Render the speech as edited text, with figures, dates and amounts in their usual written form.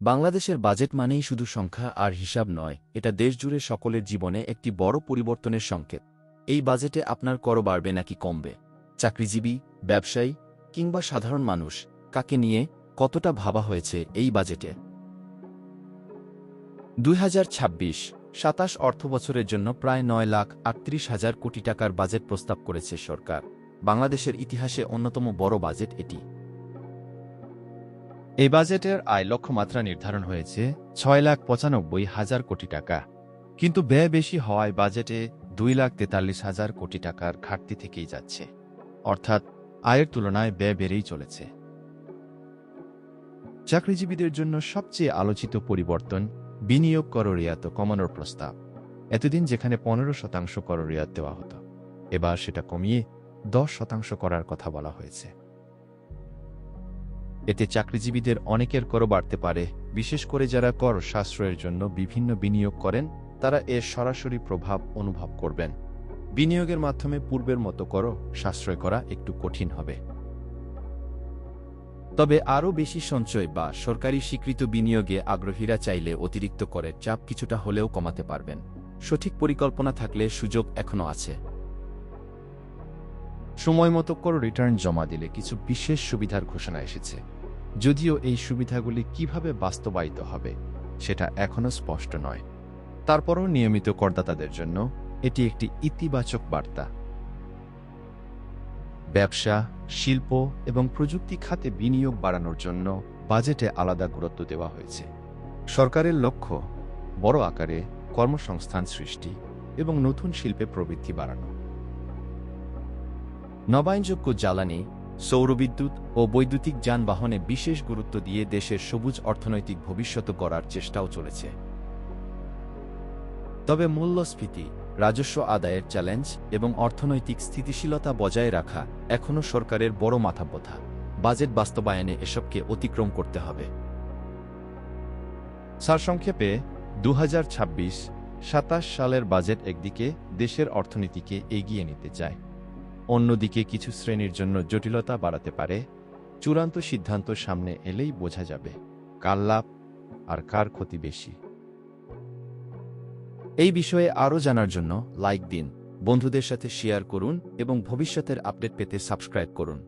বাংলাদেশের বাজেট মানেই শুধু সংখ্যা আর হিসাব নয়, এটা দেশজুড়ে সকলের জীবনে একটি বড় পরিবর্তনের সংকেত। এই বাজেটে আপনার কর বাড়বে নাকি কমবে? চাকরিজীবী, ব্যবসায়ী কিংবা সাধারণ মানুষ, কাকে নিয়ে কতটা ভাবা হয়েছে এই বাজেটে? 2026-27 অর্থবছরের জন্য প্রায় 9,38,000 কোটি টাকার বাজেট প্রস্তাব করেছে সরকার। বাংলাদেশের ইতিহাসে অন্যতম বড় বাজেট এটি। এই বাজেটের আয় লক্ষ্যমাত্রা নির্ধারণ হয়েছে 6,95,000 কোটি টাকা, কিন্তু ব্যয় বেশি হওয়ায় বাজেটে 2,43,000 কোটি টাকার ঘাটতি থেকেই যাচ্ছে। অর্থাৎ আয়ের তুলনায় ব্যয় বেড়েই চলেছে। চাকরিজীবীদের জন্য সবচেয়ে আলোচিত পরিবর্তন বিনিয়োগ কর রিয়াত কমানোর প্রস্তাব। এতদিন যেখানে 15% কর রিয়াত দেওয়া হতো, এবার সেটা কমিয়ে 10% করার কথা বলা হয়েছে। এতে চাকরিজীবীদের অনেকের কর বাড়তে পারে, বিশেষ করে যারা কর সাশ্রয়ের জন্য বিভিন্ন বিনিয়োগ করেন, তারা এর সরাসরি প্রভাব অনুভব করবেন। বিনিয়োগের মাধ্যমে পূর্বের মতো কর সাশ্রয় করা একটু কঠিন হবে। তবে আরও বেশি সঞ্চয় বা সরকারি স্বীকৃত বিনিয়োগে আগ্রহীরা চাইলে অতিরিক্ত করের চাপ কিছুটা হলেও কমাতে পারবেন। সঠিক পরিকল্পনা থাকলে সুযোগ এখনও আছে। সময়মতো কর রিটার্ন জমা দিলে কিছু বিশেষ সুবিধার ঘোষণা এসেছে। যদিও এই সুবিধাগুলি কিভাবে বাস্তবায়িত হবে সেটা এখনও স্পষ্ট নয়। তারপরও নিয়মিত করদাতাদের জন্য এটি একটি ইতিবাচক বার্তা। ব্যবসা, শিল্প এবং প্রযুক্তি খাতে বিনিয়োগ বাড়ানোর জন্য বাজেটে আলাদা গুরুত্ব দেওয়া হয়েছে। সরকারের লক্ষ্য বড় আকারে কর্মসংস্থান সৃষ্টি এবং নতুন শিল্পে প্রবৃদ্ধি বাড়ানো। নবায়নযোগ্য জ্বালানি, সৌরবিদ্যুৎ ও বৈদ্যুতিক যানবাহনে বিশেষ গুরুত্ব দিয়ে দেশের সবুজ অর্থনৈতিক ভবিষ্যৎ গড়ার চেষ্টাও চলেছে। তবে মূল্যস্ফীতি, রাজস্ব আদায়ের চ্যালেঞ্জ এবং অর্থনৈতিক স্থিতিশীলতা বজায় রাখা এখনও সরকারের বড় মাথাব্যথা। বাজেট বাস্তবায়নে এসবকে অতিক্রম করতে হবে। সারসংক্ষেপে 2026-27 সালের বাজেট একদিকে দেশের অর্থনীতিকে এগিয়ে নিতে চায়, অন্যদিকে কিছু শ্রেণীর জন্য জটিলতা বাড়াতে পারে। চূড়ান্ত সিদ্ধান্ত সামনে এলেই বোঝা যাবে কার লাভ আর কার ক্ষতি বেশি। এই বিষয়ে আরও জানার জন্য লাইক দিন, বন্ধুদের সাথে শেয়ার করুন এবং ভবিষ্যতের আপডেট পেতে সাবস্ক্রাইব করুন।